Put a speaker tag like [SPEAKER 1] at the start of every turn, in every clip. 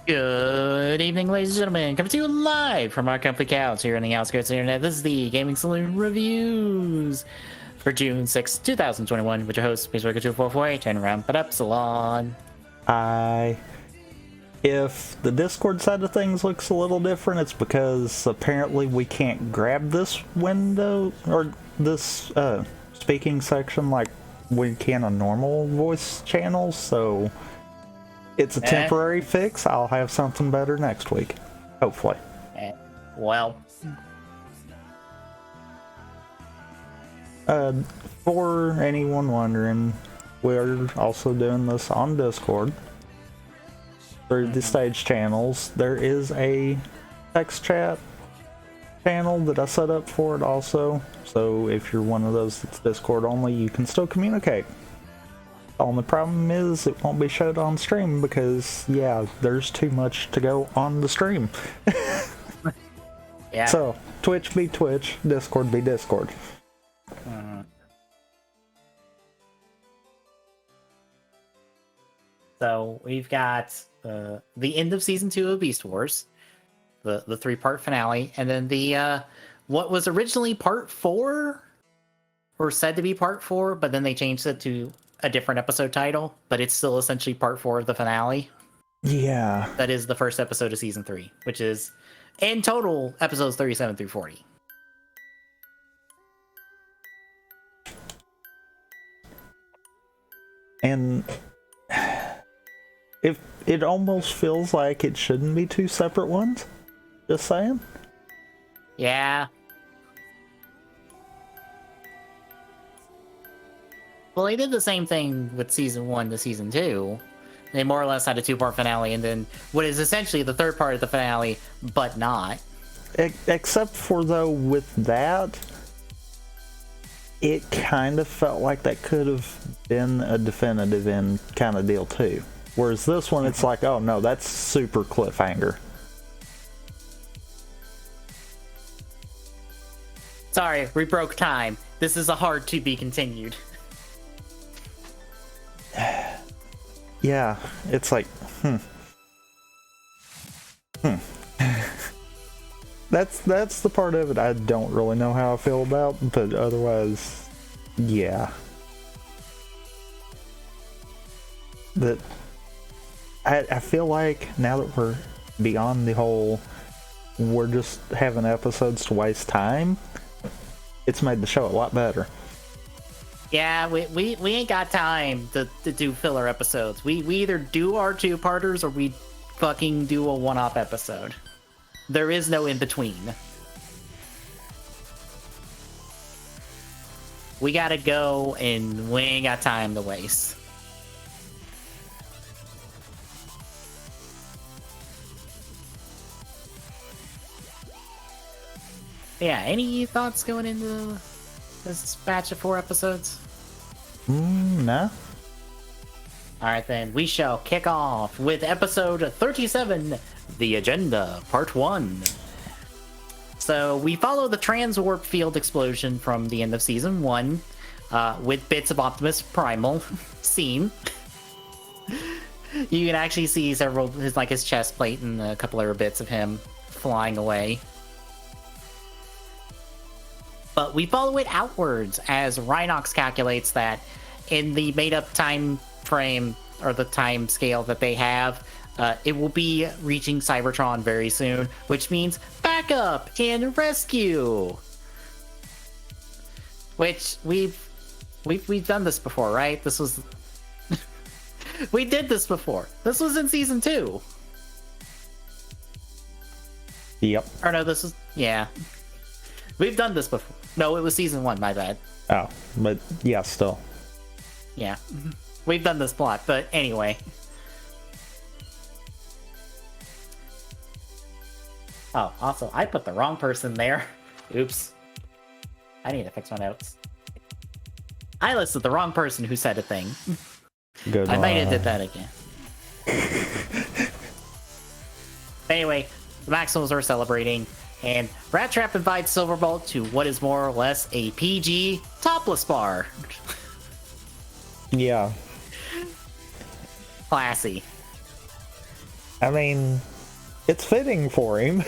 [SPEAKER 1] Good evening, ladies and gentlemen. Coming to you live from our comfy couch here on the outskirts of the internet. This is the Gaming Saloon Reviews for June 6, 2021, with your host, Spaceworker2448, and Ramp It Up Salon.
[SPEAKER 2] If the Discord side of things looks a little different, it's because apparently we can't grab this window or this speaking section like we can on normal voice channels, so it's a temporary fix. I'll have something better next week, hopefully.
[SPEAKER 1] Well,
[SPEAKER 2] for anyone wondering, we're also doing this on Discord through the stage channels. There is a text chat channel that I set up for it also, so if you're one of those that's Discord only, you can still communicate. The only problem is it won't be showed on stream because, yeah, there's too much to go on the stream.
[SPEAKER 1] Yeah.
[SPEAKER 2] So, Twitch be Twitch, Discord be Discord.
[SPEAKER 1] So we've got the end of season 2 of Beast Wars, the 3-part finale, and then the what was originally part 4, or said to be part 4, but then they changed it to a different episode title, but it's still essentially part 4 of the finale.
[SPEAKER 2] Yeah.
[SPEAKER 1] That is the first episode of season 3, which is in total episodes 37 through 40.
[SPEAKER 2] And if it almost feels like it shouldn't be two separate ones. Just saying.
[SPEAKER 1] Yeah. Well, they did the same thing with season 1 to season 2. They more or less had a 2-part finale, and then what is essentially the 3rd part of the finale, but not.
[SPEAKER 2] Except for, though, with that, it kind of felt like that could have been a definitive end kind of deal, too. Whereas this one, it's like, oh no, that's super cliffhanger.
[SPEAKER 1] Sorry, we broke time. This is a hard to be continued.
[SPEAKER 2] Yeah, it's like, That's the part of it I don't really know how I feel about, but otherwise, yeah. But I feel like now that we're beyond the whole we're just having episodes to waste time, it's made the show a lot better.
[SPEAKER 1] Yeah, we ain't got time to do filler episodes. We either do our 2-parters or we fucking do a one-off episode. There is no in-between. We gotta go, and we ain't got time to waste. Yeah, any thoughts going into this batch of 4 episodes?
[SPEAKER 2] Nah.
[SPEAKER 1] Alright then, we shall kick off with episode 37, The Agenda, Part 1. So, we follow the transwarp field explosion from the end of Season 1, with bits of Optimus Primal seen. You can actually see several, his chest plate and a couple other bits of him flying away. But we follow it outwards as Rhinox calculates that in the made-up time frame, or the time scale that they have, it will be reaching Cybertron very soon, which means backup and rescue. Which we've done this before, right? This was we did this before. This was in season 2.
[SPEAKER 2] Yep.
[SPEAKER 1] Or no, this was, yeah. We've done this before. No, it was season 1, my bad.
[SPEAKER 2] Oh, but yeah, still.
[SPEAKER 1] Yeah. We've done this plot, but anyway. Oh, also, I put the wrong person there. Oops. I need to fix my notes. I listed the wrong person who said a thing.
[SPEAKER 2] Good
[SPEAKER 1] I might have did that again. Anyway, the Maximals are celebrating, and Rat Trap invites Silverbolt to what is more or less a PG topless bar.
[SPEAKER 2] Yeah.
[SPEAKER 1] Classy.
[SPEAKER 2] I mean, it's fitting for him.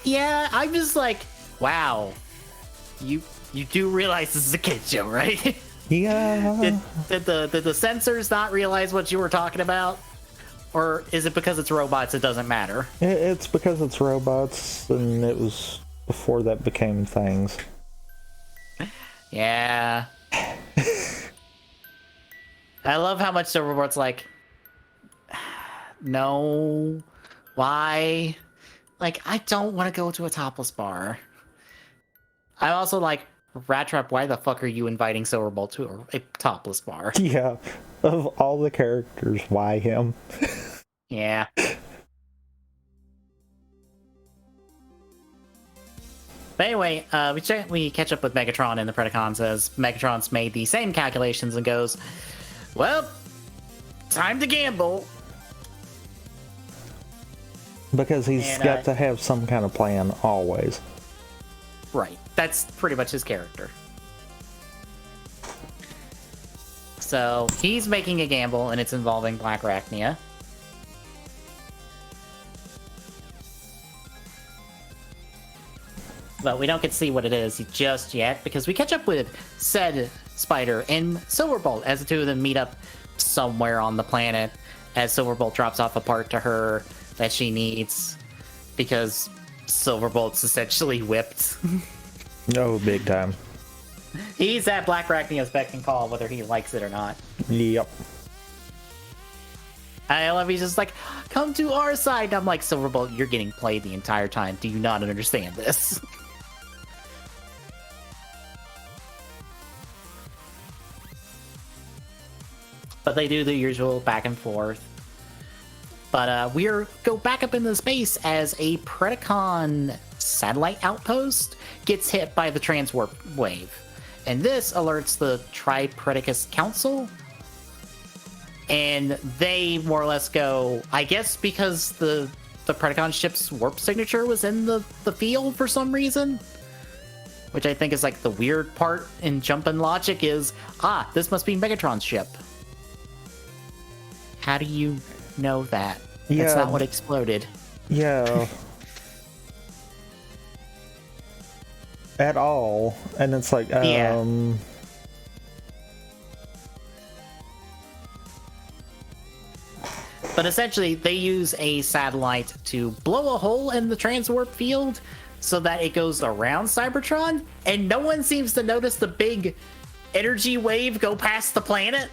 [SPEAKER 1] Yeah, I'm just like, wow. You do realize this is a kid show, right?
[SPEAKER 2] Yeah.
[SPEAKER 1] Did the censors not realize what you were talking about? Or is it because it's robots, it doesn't matter?
[SPEAKER 2] It's because it's robots, and it was before that became things.
[SPEAKER 1] Yeah. I love how much Silverboard's like, no, why? Like, I don't want to go to a topless bar. I'm also like, Rat Trap, why the fuck are you inviting Silverbolt to a topless bar?
[SPEAKER 2] Yeah. Of all the characters, why him?
[SPEAKER 1] Yeah. But anyway, we catch up with Megatron and the Predacons as Megatron's made the same calculations and goes, well, time to gamble.
[SPEAKER 2] Because he's got to have some kind of plan always.
[SPEAKER 1] Right. That's pretty much his character. So he's making a gamble, and it's involving Black Arachnia. But we don't get to see what it is just yet, because we catch up with said Spider and Silverbolt as the two of them meet up somewhere on the planet, as Silverbolt drops off a part to her that she needs, because Silverbolt's essentially whipped.
[SPEAKER 2] No, big time.
[SPEAKER 1] He's at Black Arachnia's beck and call, whether he likes it or not.
[SPEAKER 2] Yep.
[SPEAKER 1] I love he's just like, come to our side. And I'm like, Silverbolt, you're getting played the entire time. Do you not understand this? But they do the usual back and forth. But we go back up into space as a Predacon satellite outpost gets hit by the transwarp wave. And this alerts the Tripredacus Council. And they more or less go, I guess because the Predacon ship's warp signature was in the field for some reason. Which I think is like the weird part in jumping logic is, this must be Megatron's ship. How do you know that?
[SPEAKER 2] Yeah.
[SPEAKER 1] That's not what exploded.
[SPEAKER 2] Yeah. At all. And it's like,
[SPEAKER 1] Yeah. But essentially, they use a satellite to blow a hole in the transwarp field so that it goes around Cybertron, and no one seems to notice the big energy wave go past the planet.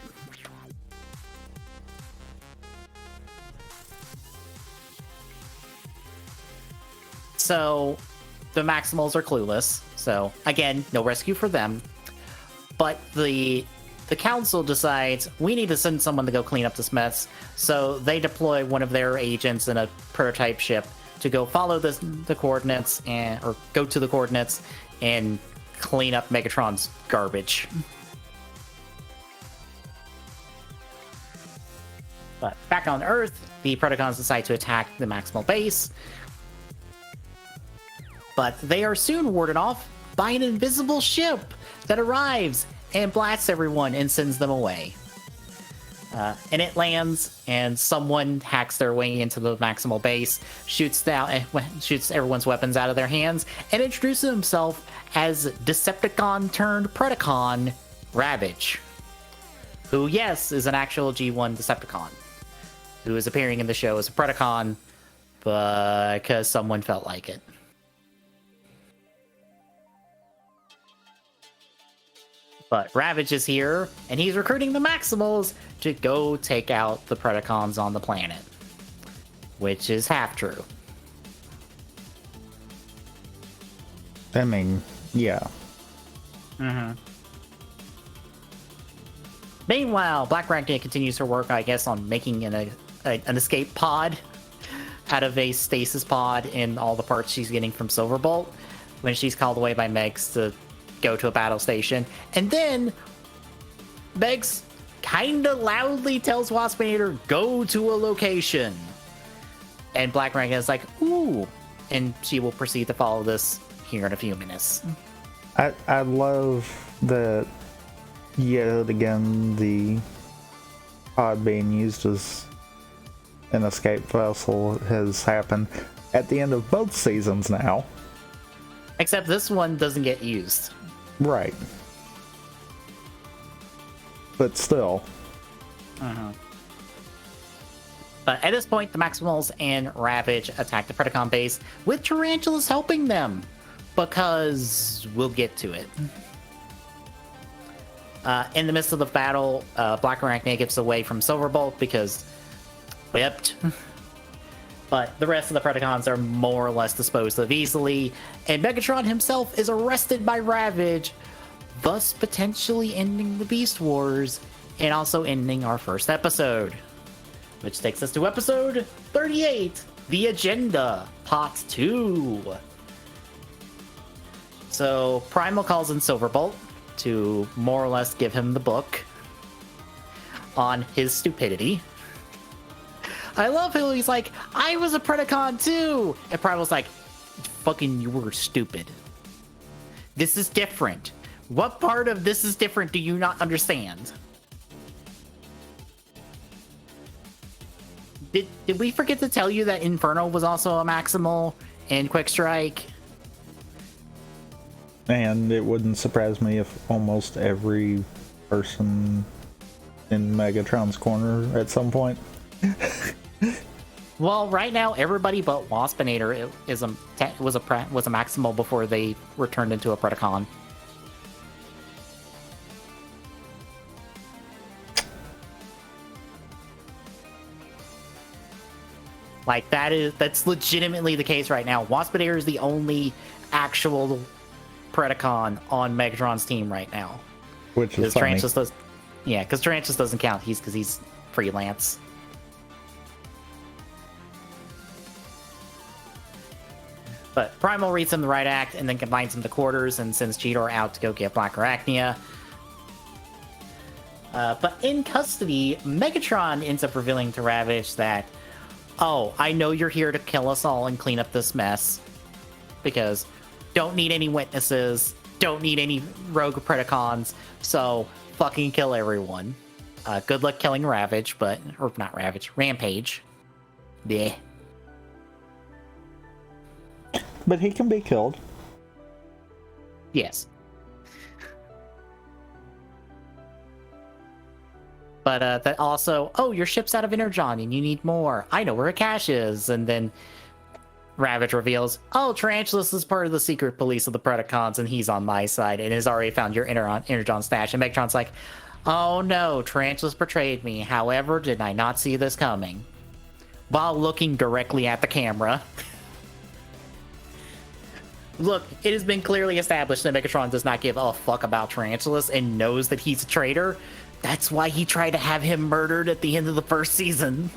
[SPEAKER 1] So the Maximals are clueless. So again, no rescue for them. But the council decides we need to send someone to go clean up this mess. So they deploy one of their agents in a prototype ship to go follow the coordinates or go to the coordinates and clean up Megatron's garbage. But back on Earth, the Predacons decide to attack the Maximal base. But they are soon warded off by an invisible ship that arrives and blasts everyone and sends them away. And it lands, and someone hacks their way into the Maximal base, shoots everyone's weapons out of their hands, and introduces himself as Decepticon turned Predacon, Ravage. Who, yes, is an actual G1 Decepticon, who is appearing in the show as a Predacon, because someone felt like it. But Ravage is here, and he's recruiting the Maximals to go take out the Predacons on the planet. Which is half true.
[SPEAKER 2] I mean, yeah.
[SPEAKER 1] Mm-hmm. Meanwhile, Black Arachnia continues her work, I guess, on making an escape pod out of a stasis pod in all the parts she's getting from Silverbolt when she's called away by Megs to go to a battle station. And then Megs kinda loudly tells Waspinator, go to a location. And Black Arachnia is like, ooh. And she will proceed to follow this here in a few minutes.
[SPEAKER 2] I love that yet again the pod being used as an escape vessel has happened at the end of both seasons now.
[SPEAKER 1] Except this one doesn't get used.
[SPEAKER 2] Right. But still.
[SPEAKER 1] But at this point, the Maximals and Ravage attack the Predacon base, with Tarantulas helping them, because we'll get to it. In the midst of the battle, Black Arachnia gets away from Silverbolt because whipped. But the rest of the Predacons are more or less disposed of easily, and Megatron himself is arrested by Ravage, thus potentially ending the Beast Wars, and also ending our first episode. Which takes us to episode 38, The Agenda, Part 2. So, Primal calls in Silverbolt to more or less give him the book on his stupidity. I love how he's like, I was a Predacon too! And Primal's like, fucking you were stupid. This is different. What part of this is different do you not understand? Did we forget to tell you that Inferno was also a Maximal in Quick Strike?
[SPEAKER 2] And it wouldn't surprise me if almost every person in Megatron's corner at some point.
[SPEAKER 1] Well, right now, everybody but Waspinator was a Maximal before they were turned into a Predacon. Like, that's legitimately the case right now. Waspinator is the only actual Predacon on Megatron's team right now.
[SPEAKER 2] Which is funny.
[SPEAKER 1] Because Tarantulas doesn't count. Because he's freelance. But Primal reads him the right act and then combines him to quarters and sends Cheetor out to go get Black Arachnia. But in custody, Megatron ends up revealing to Ravage that, oh, I know you're here to kill us all and clean up this mess. Because don't need any witnesses, don't need any rogue Predacons, so fucking kill everyone. Good luck killing Ravage, or not Ravage, Rampage. Yeah.
[SPEAKER 2] But he can be killed.
[SPEAKER 1] Yes. But that also, oh, your ship's out of Energon and you need more. I know where a cache is. And then Ravage reveals, oh, Tarantulas is part of the secret police of the Predacons and he's on my side and has already found your Energon stash. And Megatron's like, oh no, Tarantulas betrayed me. However, did I not see this coming? While looking directly at the camera. Look, it has been clearly established that Megatron does not give a fuck about Tarantulas and knows that he's a traitor. That's why he tried to have him murdered at the end of the first season.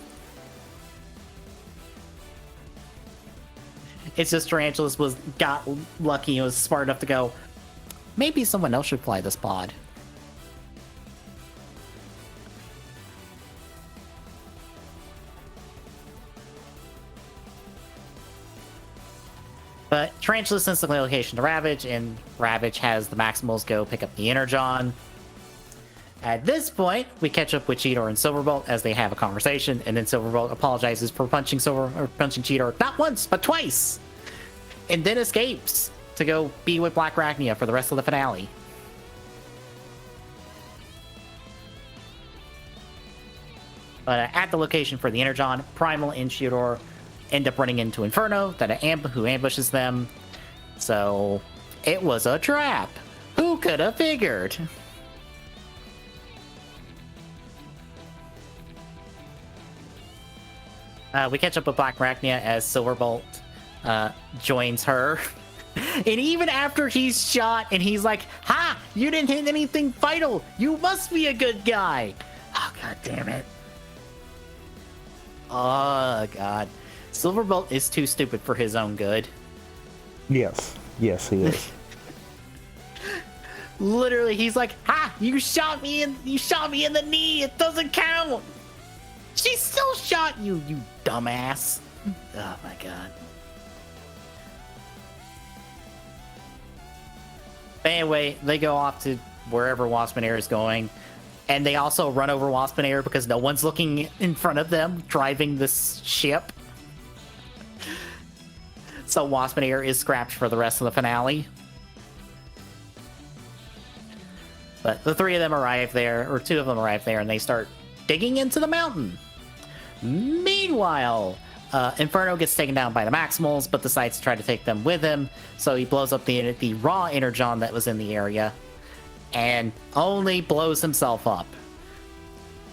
[SPEAKER 1] It's just Tarantulas got lucky and was smart enough to go, maybe someone else should fly this pod. But Tarantula sends the location to Ravage, and Ravage has the Maximals go pick up the Energon. At this point, we catch up with Cheetor and Silverbolt as they have a conversation, and then Silverbolt apologizes for punching Cheetor not once, but twice! And then escapes to go be with Black Arachnia for the rest of the finale. But at the location for the Energon, Primal and Cheetor end up running into Inferno, who ambushes them. So, it was a trap! Who could have figured? We catch up with Black Arachnia as Silverbolt joins her. And even after he's shot and he's like, ha! You didn't hit anything vital! You must be a good guy! Oh, god damn it. Oh, god. Silverbolt is too stupid for his own good.
[SPEAKER 2] Yes. Yes, he is.
[SPEAKER 1] Literally, he's like, ha! You shot me in the knee! It doesn't count! She still shot you, you dumbass. Oh my god. But anyway, they go off to wherever Waspinator is going. And they also run over Waspinator because no one's looking in front of them, driving this ship. So Waspinator is scrapped for the rest of the finale. But the three of them arrive there, or two of them arrive there, and they start digging into the mountain. Meanwhile, Inferno gets taken down by the Maximals, but decides to try to take them with him. So he blows up the raw energon that was in the area, and only blows himself up.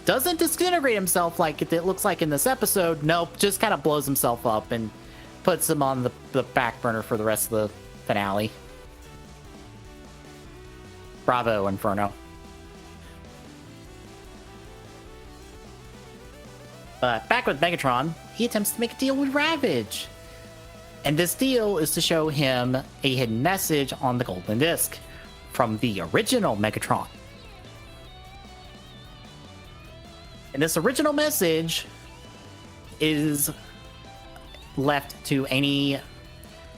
[SPEAKER 1] Doesn't disintegrate himself like it looks like in this episode. Nope, just kind of blows himself up and puts him on the back burner for the rest of the finale. Bravo, Inferno. But back with Megatron, he attempts to make a deal with Ravage. And this deal is to show him a hidden message on the Golden Disc from the original Megatron. And this original message is left to any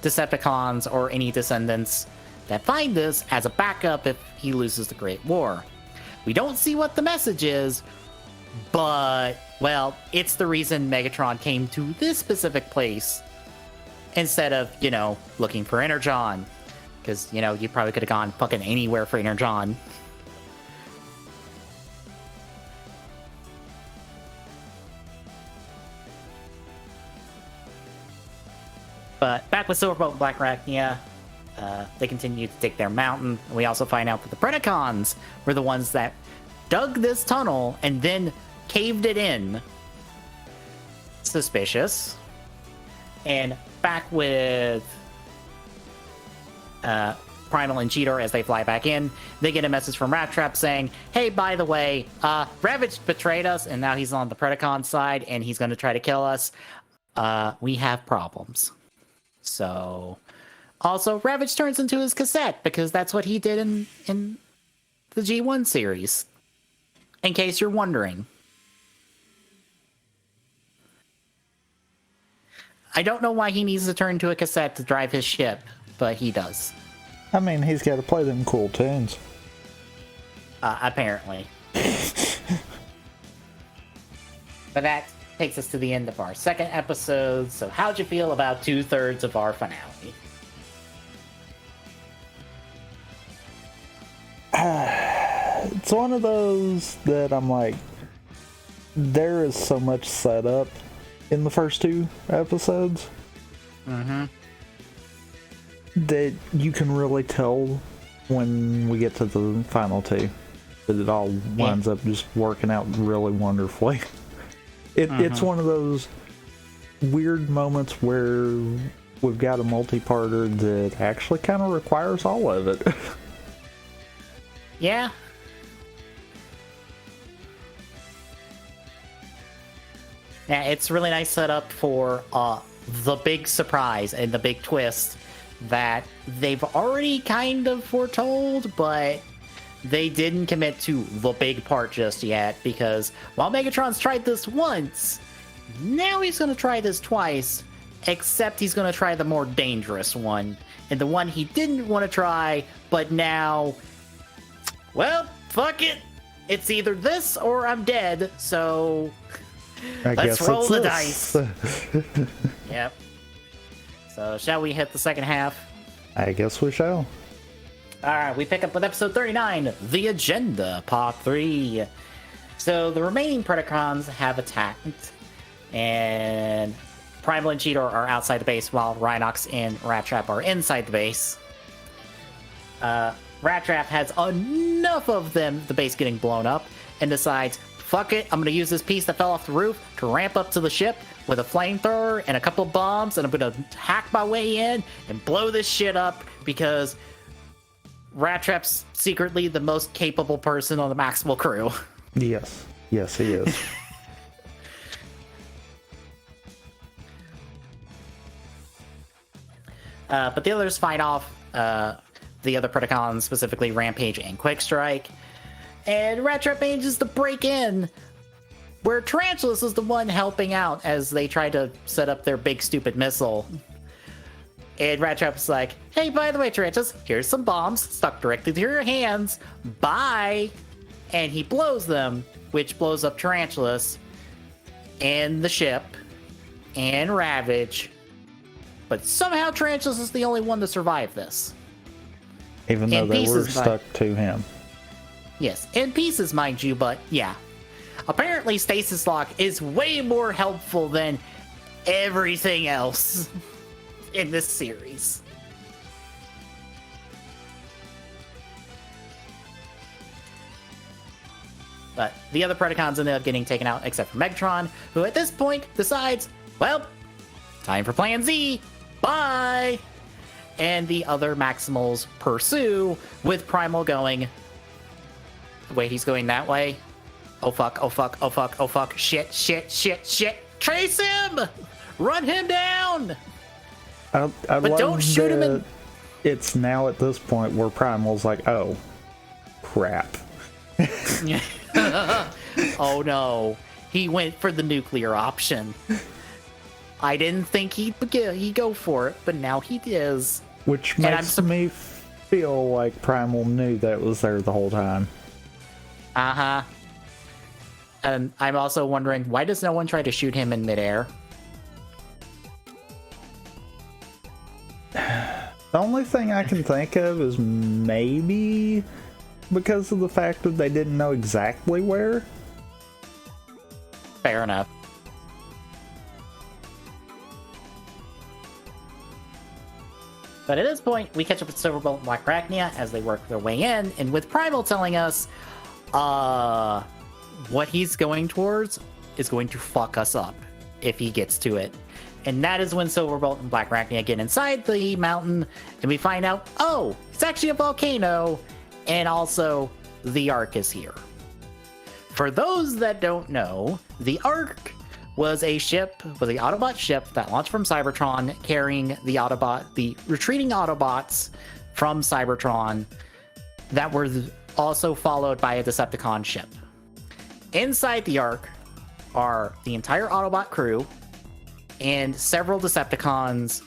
[SPEAKER 1] Decepticons or any descendants that find this as a backup if he loses the Great War. We don't see what the message is, but, well, it's the reason Megatron came to this specific place instead of, looking for Energon. Because, you probably could have gone fucking anywhere for Energon. But back with Silverbolt and Black Arachnia, they continue to take their mountain. We also find out that the Predacons were the ones that dug this tunnel and then caved it in. Suspicious. And back with Primal and Cheetor as they fly back in, they get a message from Rat Trap saying, hey, by the way, Ravage betrayed us, and now he's on the Predacon side, and he's going to try to kill us. We have problems. So, also, Ravage turns into his cassette, because that's what he did in the G1 series. In case you're wondering. I don't know why he needs to turn into a cassette to drive his ship, but he does.
[SPEAKER 2] I mean, he's got to play them cool tunes.
[SPEAKER 1] Apparently. But that takes us to the end of our second episode. So how'd you feel about 2/3 of our finale?
[SPEAKER 2] It's one of those that I'm like, there is so much setup in the first two episodes.
[SPEAKER 1] Mm-hmm.
[SPEAKER 2] That you can really tell when we get to the final two that it all winds up just working out really wonderfully. It's one of those weird moments where we've got a multi-parter that actually kind of requires all of it.
[SPEAKER 1] Yeah. Yeah, it's really nice setup for the big surprise and the big twist that they've already kind of foretold, but they didn't commit to the big part just yet, because while Megatron's tried this once, now he's going to try this twice, except he's going to try the more dangerous one, and the one he didn't want to try, but now, well, fuck it. It's either this or I'm dead, so let's roll the dice. Yep. So, shall we hit the second half?
[SPEAKER 2] I guess we shall.
[SPEAKER 1] Alright, we pick up with episode 39, The Agenda, Part 3. So, the remaining Predacons have attacked, and Primal and Cheetor are outside the base, while Rhinox and Rat Trap are inside the base. Rat Trap has enough of them, the base getting blown up, and decides, fuck it, I'm gonna use this piece that fell off the roof to ramp up to the ship with a flamethrower and a couple bombs, and I'm gonna hack my way in and blow this shit up, because Rat Trap's secretly the most capable person on the Maximal crew.
[SPEAKER 2] Yes. Yes, he is.
[SPEAKER 1] But the others fight off the other Predacons, specifically Rampage and Quick Strike. And Rat Trap manages to break in, where Tarantulas is the one helping out as they try to set up their big stupid missile. And Rat Trap's like, hey, by the way, Tarantulas, here's some bombs stuck directly to your hands. Bye! and he blows them, which blows up Tarantulas and the ship and Ravage. But somehow Tarantulas is the only one to survive this.
[SPEAKER 2] Even though
[SPEAKER 1] In
[SPEAKER 2] they were
[SPEAKER 1] pieces,
[SPEAKER 2] stuck to him.
[SPEAKER 1] Yes, in pieces, mind you, but yeah. Apparently, Stasis Lock is way more helpful than everything else in this series. But the other Predacons ended up getting taken out, except for Megatron, who at this point decides, well, time for Plan Z. Bye! And the other Maximals pursue, with Primal going, wait, he's going that way? Oh fuck, oh fuck, oh fuck, oh fuck, shit, shit, shit, shit. Trace him! Run him down!
[SPEAKER 2] But
[SPEAKER 1] don't shoot him in...
[SPEAKER 2] It's now at this point where Primal's like, oh, crap.
[SPEAKER 1] Oh no, he went for the nuclear option. I didn't think he'd go for it, but now he is.
[SPEAKER 2] Which makes me feel like Primal knew that was there the whole time.
[SPEAKER 1] Uh-huh. And I'm also wondering, why does no one try to shoot him in midair?
[SPEAKER 2] The only thing I can think of is maybe because of the fact that they didn't know exactly where.
[SPEAKER 1] Fair enough. But at this point, we catch up with Silverbolt and Black Arachnia as they work their way in, and with Primal telling us, what he's going towards is going to fuck us up if he gets to it. And that is when Silverbolt and Black Arachnia get inside the mountain, and we find out, oh, it's actually a volcano, and also the Ark is here. For those that don't know, the Ark was a ship, was the Autobot ship that launched from Cybertron, carrying the retreating Autobots from Cybertron that were also followed by a Decepticon ship. Inside the Ark are the entire Autobot crew and several Decepticons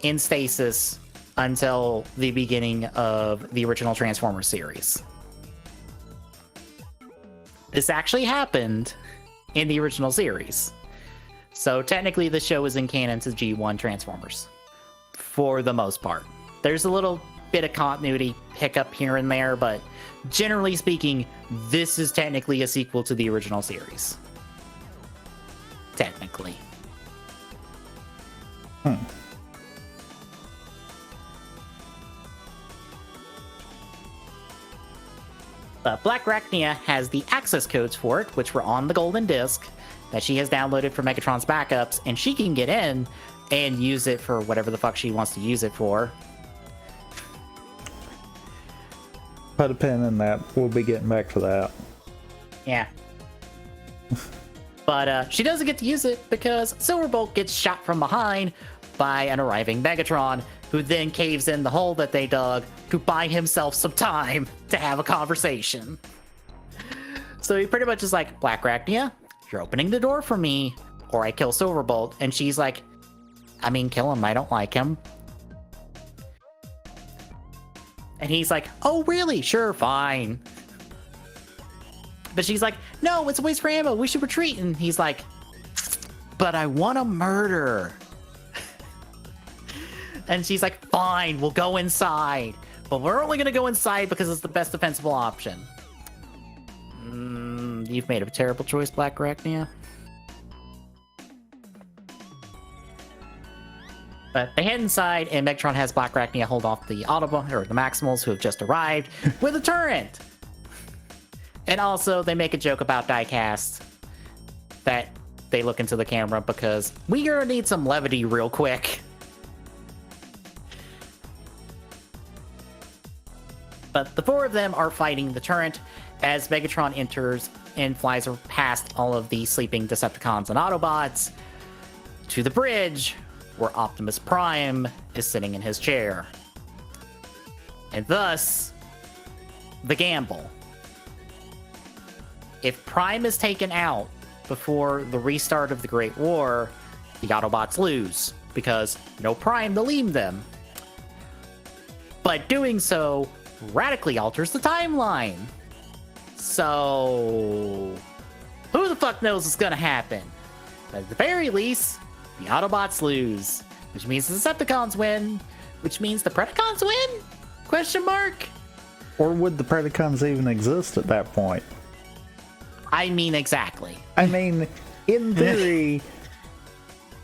[SPEAKER 1] in stasis until the beginning of the original Transformers series. This actually happened in the original series. So technically the show is in canon to G1 Transformers. For the most part. There's a little bit of continuity hiccup here and there, but generally speaking, this is technically a sequel to the original series. Technically. Black Arachnia has the access codes for it, which were on the golden disc that she has downloaded for Megatron's backups, and she can get in and use it for whatever the fuck she wants to use it for.
[SPEAKER 2] Put a pin in that. We'll be getting back to that.
[SPEAKER 1] Yeah. But she doesn't get to use it because Silverbolt gets shot from behind by an arriving Megatron, who then caves in the hole that they dug to buy himself some time to have a conversation. So he pretty much is like, Black Arachnia, you're opening the door for me, or I kill Silverbolt. And she's like, I mean, kill him, I don't like him. And he's like, oh, really? Sure, fine. But she's like, no, it's a waste for ammo, we should retreat. And he's like, but I want to murder. And she's like, fine, we'll go inside. But we're only going to go inside because it's the best defensible option. You've made a terrible choice, Black Arachnia. But they head inside, and Megatron has Black Arachnia hold off the Autobot, or the Maximals, who have just arrived, with a turret! And also, they make a joke about diecast that they look into the camera because we're gonna need some levity real quick. But the four of them are fighting the turret as Megatron enters and flies past all of the sleeping Decepticons and Autobots to the bridge where Optimus Prime is sitting in his chair. And thus, the gamble. If Prime is taken out before the restart of the Great War, the Autobots lose, because no Prime to lead them. But doing so radically alters the timeline. So, who the fuck knows what's gonna happen? But at the very least, the Autobots lose, which means the Decepticons win, which means the Predacons win? Question mark?
[SPEAKER 2] Or would the Predacons even exist at that point?
[SPEAKER 1] I mean, exactly.
[SPEAKER 2] I mean, in theory,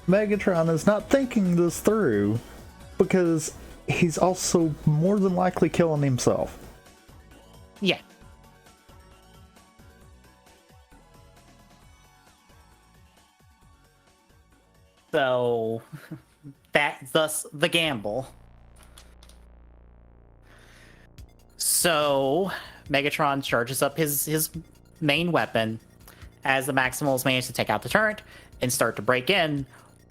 [SPEAKER 2] Megatron is not thinking this through because he's also more than likely killing himself.
[SPEAKER 1] Yeah. So, thus the gamble. So, Megatron charges up his main weapon as the Maximals manage to take out the turret and start to break in,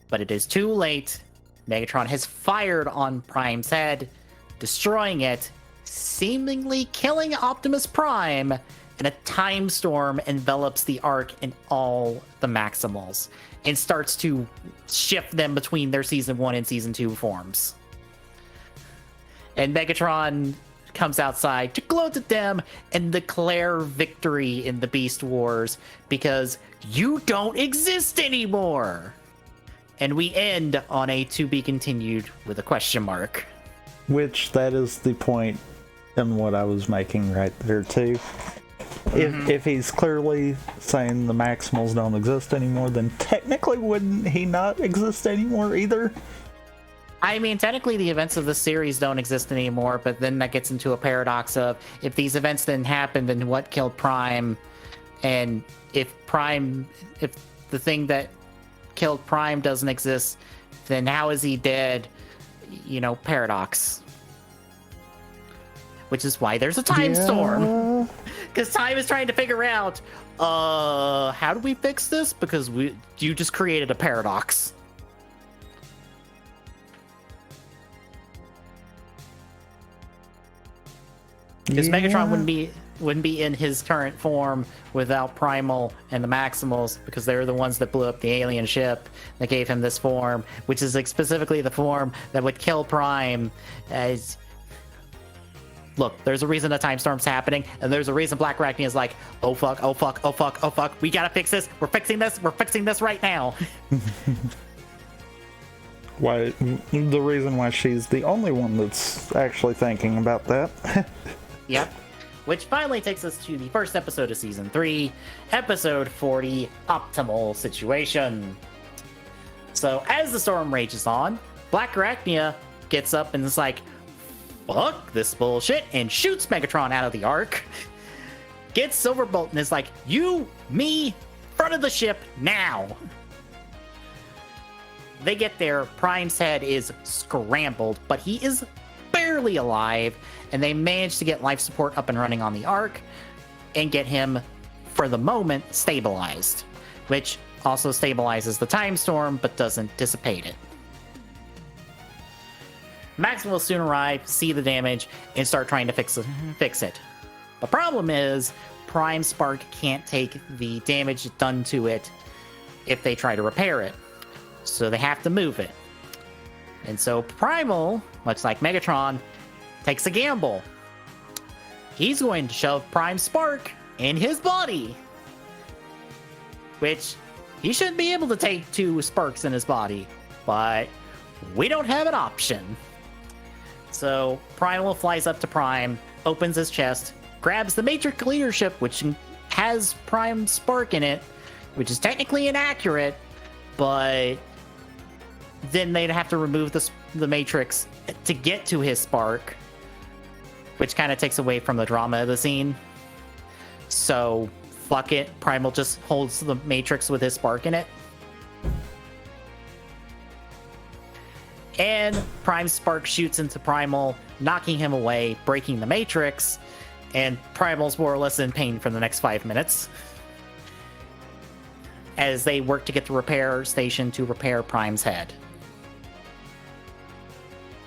[SPEAKER 1] but it is too late. Megatron has fired on Prime's head, destroying it, seemingly killing Optimus Prime, and a time storm envelops the Ark and all the Maximals and starts to shift them between their Season 1 and Season 2 forms. And Megatron comes outside to gloat at them and declare victory in the Beast Wars because you don't exist anymore. And we end on a to be continued with a question mark.
[SPEAKER 2] Which, that is the point in what I was making right there, too. If he's clearly saying the Maximals don't exist anymore, then technically wouldn't he not exist anymore either?
[SPEAKER 1] I mean, technically the events of the series don't exist anymore, but then that gets into a paradox of if these events didn't happen, then what killed Prime? And if the thing that killed Prime doesn't exist, then how is he dead? You know, paradox. Which is why there's a time storm. Because time is trying to figure out, how do we fix this? Because you just created a paradox. Because Megatron wouldn't be in his current form without Primal and the Maximals, because they're the ones that blew up the alien ship that gave him this form, which is like specifically the form that would kill Prime. As look, there's a reason the time storm's happening, and there's a reason Black Arachnia is like, oh fuck, oh fuck, oh fuck, oh fuck, we gotta fix this. We're fixing this right now.
[SPEAKER 2] Why? The reason why she's the only one that's actually thinking about that.
[SPEAKER 1] Yep. Which finally takes us to the first episode of Season 3, Episode 40, Optimal Situation. So, as the storm rages on, Black Arachnia gets up and is like, fuck this bullshit, and shoots Megatron out of the Ark. Gets Silverbolt and is like, you, me, front of the ship, now. They get there, Prime's head is scrambled, but he is barely alive, and they manage to get life support up and running on the Ark and get him, for the moment, stabilized, which also stabilizes the time storm but doesn't dissipate it. Max will soon arrive, see the damage, and start trying to fix it. The problem is, Prime Spark can't take the damage done to it if they try to repair it, so they have to move it. And so Primal, much like Megatron, takes a gamble. He's going to shove Prime Spark in his body, which he shouldn't be able to take 2 sparks in his body, but we don't have an option. So Primal flies up to Prime, opens his chest, grabs the Matrix leadership, which has Prime Spark in it, which is technically inaccurate, but then they'd have to remove the Matrix to get to his spark, which kind of takes away from the drama of the scene. So, fuck it. Primal just holds the Matrix with his spark in it. And Prime's spark shoots into Primal, knocking him away, breaking the Matrix, and Primal's more or less in pain for the next 5 minutes as they work to get the repair station to repair Prime's head.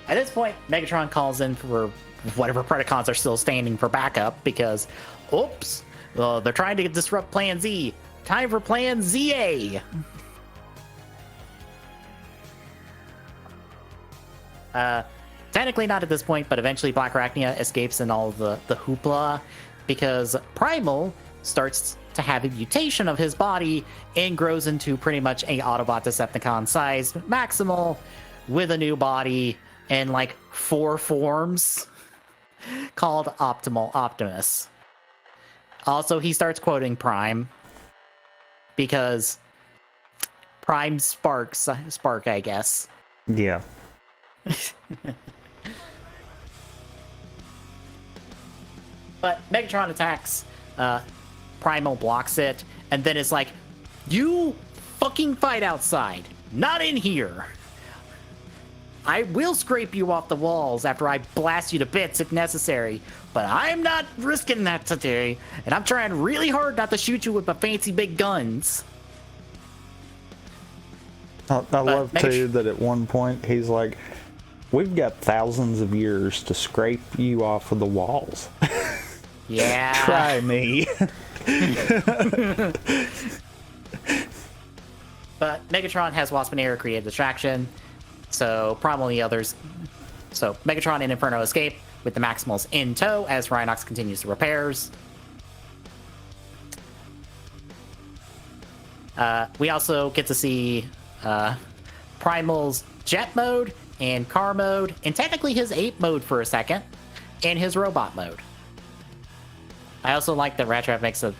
[SPEAKER 1] At this point, Megatron calls in for whatever Predacons are still standing for backup because, oops, they're trying to disrupt Plan Z. Time for Plan ZA. Technically not at this point, but eventually Black Arachnia escapes in all the hoopla because Primal starts to have a mutation of his body and grows into pretty much a Autobot Decepticon-sized Maximal with a new body and like 4 forms called Optimal Optimus. Also, he starts quoting Prime because Prime Spark, I guess.
[SPEAKER 2] Yeah.
[SPEAKER 1] But Megatron attacks, Primal blocks it, and then it's like, you fucking fight outside, not in here. I will scrape you off the walls after I blast you to bits if necessary, but I'm not risking that today, and I'm trying really hard not to shoot you with my fancy big guns.
[SPEAKER 2] I love, too, that at one point he's like, we've got thousands of years to scrape you off of the walls.
[SPEAKER 1] Yeah.
[SPEAKER 2] Try me.
[SPEAKER 1] But Megatron has Wasp and Air create a distraction, so Primal and the others. So Megatron and Inferno escape with the Maximals in tow as Rhinox continues the repairs. We also get to see Primal's jet mode and car mode, and technically his ape mode for a second, and his robot mode. I also like that Rattrap makes a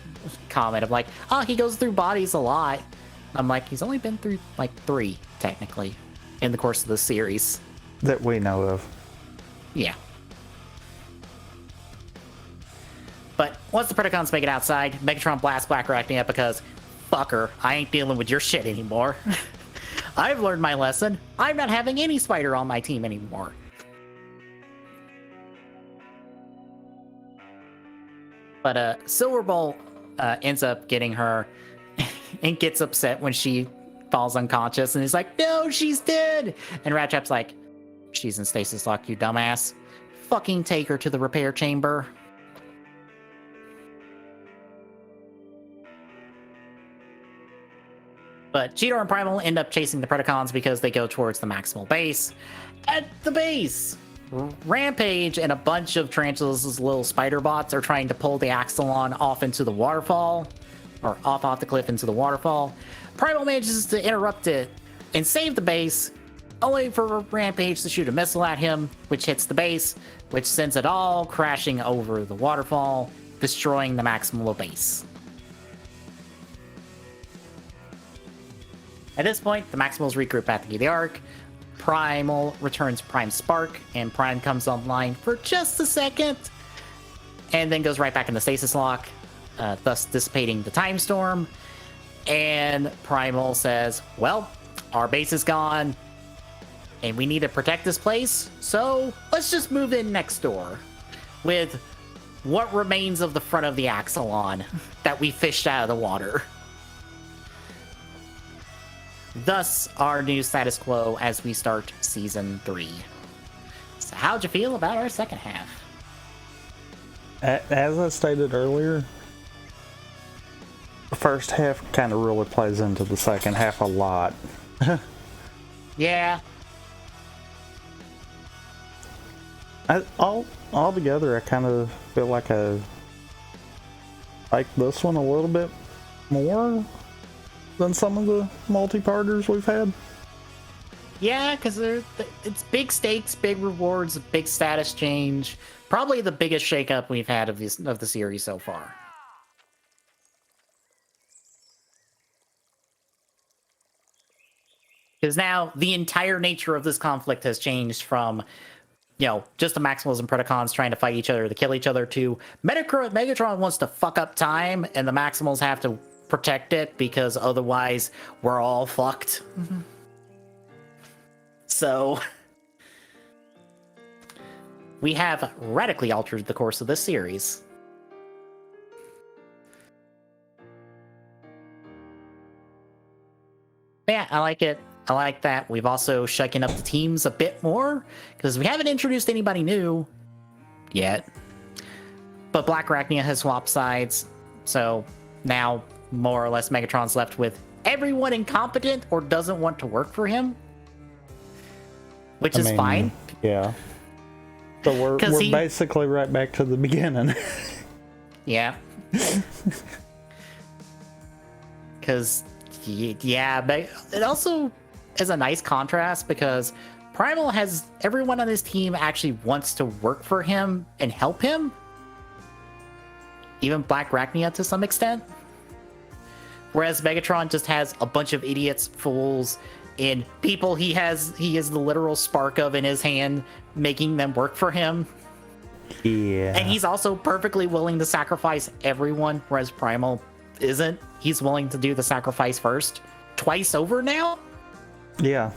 [SPEAKER 1] comment of like, oh, he goes through bodies a lot. I'm like, he's only been through like 3, technically, in the course of the series.
[SPEAKER 2] That we know of.
[SPEAKER 1] Yeah. But once the Predacons make it outside, Megatron blasts Black Arachnia because, fucker, I ain't dealing with your shit anymore. I've learned my lesson. I'm not having any spider on my team anymore. But Silver Bolt ends up getting her and gets upset when she falls unconscious, and he's like, no, she's dead! And Rattrap's like, she's in stasis lock, you dumbass. Fucking take her to the repair chamber. But Cheetor and Primal end up chasing the Predacons because they go towards the Maximal base. At the base, Rampage and a bunch of Tarantula's little spider bots are trying to pull the Axelon off into the waterfall, or off the cliff into the waterfall. Primal manages to interrupt it and save the base, only for Rampage to shoot a missile at him, which hits the base, which sends it all crashing over the waterfall, destroying the Maximal base. At this point, the Maximals regroup at the Ark. Primal returns Prime Spark, and Prime comes online for just a second, and then goes right back into stasis lock, thus dissipating the time storm. And Primal says, well, our base is gone, and we need to protect this place, so let's just move in next door with what remains of the front of the Axelon that we fished out of the water. Thus, our new status quo as we start Season 3. So how'd you feel about our second half?
[SPEAKER 2] As I stated earlier, the first half kind of really plays into the second half a lot.
[SPEAKER 1] Yeah.
[SPEAKER 2] Altogether, I kind of feel like I like this one a little bit more than some of the multi-parters we've had.
[SPEAKER 1] Yeah, because it's big stakes, big rewards, big status change. Probably the biggest shakeup we've had of the series so far. Because now the entire nature of this conflict has changed from, just the Maximals and Predacons trying to fight each other to kill each other to Megatron wants to fuck up time, and the Maximals have to protect it because otherwise we're all fucked. Mm-hmm. So we have radically altered the course of this series. But yeah, I like it. I like that we've also shaken up the teams a bit more because we haven't introduced anybody new yet. But Black Arachnia has swapped sides, so now more or less Megatron's left with everyone incompetent or doesn't want to work for him, which is fine.
[SPEAKER 2] Yeah. So we're basically right back to the beginning.
[SPEAKER 1] Yeah. Because, yeah, but it also is a nice contrast because Primal has everyone on his team actually wants to work for him and help him. Even Black Rachnia to some extent. Whereas Megatron just has a bunch of idiots, fools, and people he is the literal spark of in his hand, making them work for him.
[SPEAKER 2] Yeah.
[SPEAKER 1] And he's also perfectly willing to sacrifice everyone, whereas Primal isn't. He's willing to do the sacrifice first. Twice over now?
[SPEAKER 2] Yeah.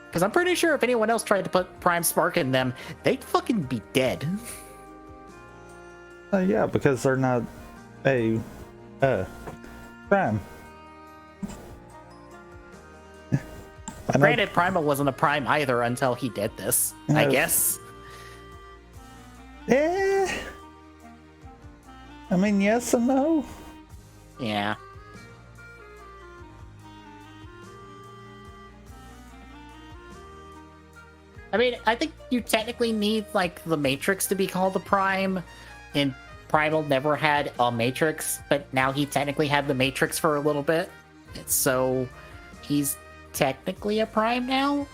[SPEAKER 1] Because I'm pretty sure if anyone else tried to put Prime Spark in them, they'd fucking be dead.
[SPEAKER 2] Yeah, because they're not a Prime.
[SPEAKER 1] Granted, Primal wasn't a Prime either until he did this, I guess.
[SPEAKER 2] I mean, yes and no.
[SPEAKER 1] Yeah. I mean, I think you technically need, like, the Matrix to be called a Prime, and Primal never had a Matrix, but now he technically had the Matrix for a little bit, so he's technically a Prime now?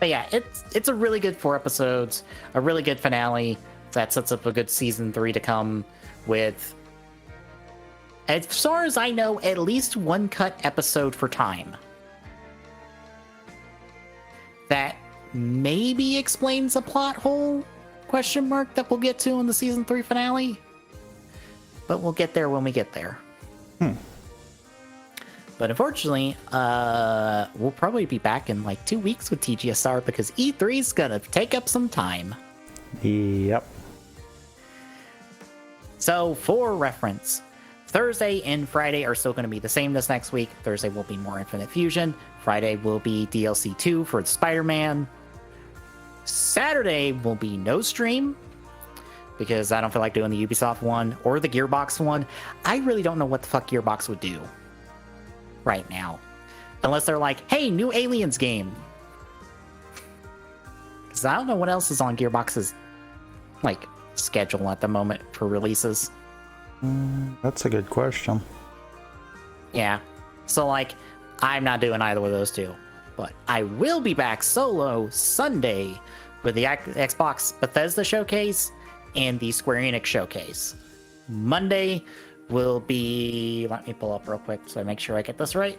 [SPEAKER 1] But yeah, it's a really good 4 episodes, a really good finale that sets up a good season 3 to come with, as far as I know, at least one cut episode for time. That maybe explains a plot hole, question mark, that we'll get to in the season 3 finale. But we'll get there when we get there. But unfortunately, we'll probably be back in like 2 weeks with TGSR because E3 is gonna take up some time.
[SPEAKER 2] Yep.
[SPEAKER 1] So for reference, Thursday and Friday are still going to be the same this next week. Thursday will be more Infinite Fusion. Friday will be DLC 2 for Spider-Man. Saturday will be no stream because I don't feel like doing the Ubisoft one or the Gearbox one. I really don't know what the fuck Gearbox would do right now. Unless they're like, hey, new Aliens game. Because I don't know what else is on Gearbox's, like, schedule at the moment for releases.
[SPEAKER 2] That's a good question.
[SPEAKER 1] Yeah. So, like, I'm not doing either of those two. But I will be back solo Sunday with the Xbox Bethesda showcase and the Square Enix showcase. Monday will be... Let me pull up real quick so I make sure I get this right.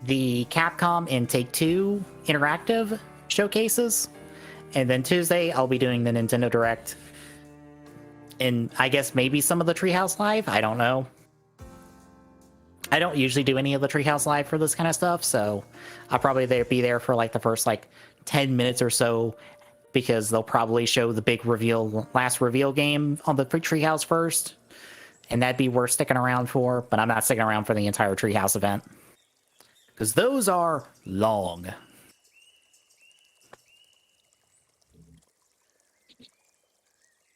[SPEAKER 1] The Capcom and Take-Two interactive showcases. And then Tuesday, I'll be doing the Nintendo Direct. And I guess maybe some of the Treehouse Live? I don't know. I don't usually do any of the Treehouse Live for this kind of stuff, so I'll probably be there for like the first like 10 minutes or so, because they'll probably show the big reveal, last reveal game on the Treehouse first. And that'd be worth sticking around for, but I'm not sticking around for the entire Treehouse event. Because those are long.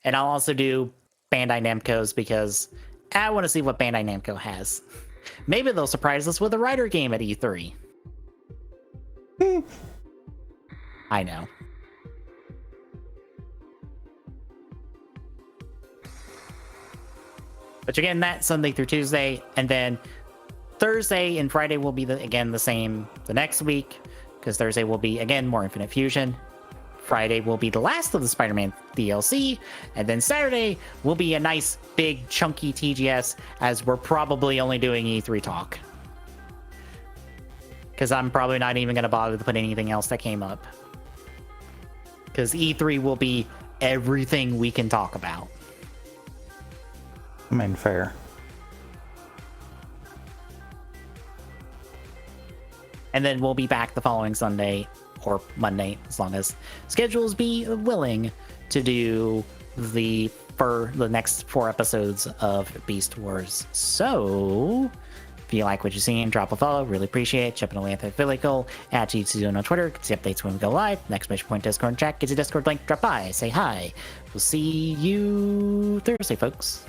[SPEAKER 1] And I'll also do Bandai Namco's because I want to see what Bandai Namco has. Maybe they'll surprise us with a Rider game at E3. I know. But again, that Sunday through Tuesday, and then Thursday and Friday will be again the same the next week, because Thursday will be again more Infinite Fusion. Friday will be the last of the Spider-Man DLC, and then Saturday will be a nice big chunky TGS, as we're probably only doing E3 talk. Because I'm probably not even going to bother to put anything else that came up. Because E3 will be everything we can talk about.
[SPEAKER 2] I mean, fair.
[SPEAKER 1] And then we'll be back the following Sunday or Monday, as long as schedules be willing to do the next 4 episodes of Beast Wars. So if you like what you're seeing, drop a follow. Really appreciate it. Jumping away at the vehicle at GTZone on Twitter. See updates when we go live. Next Mission Point Discord chat. Get your Discord link. Drop by. Say hi. We'll see you Thursday, folks.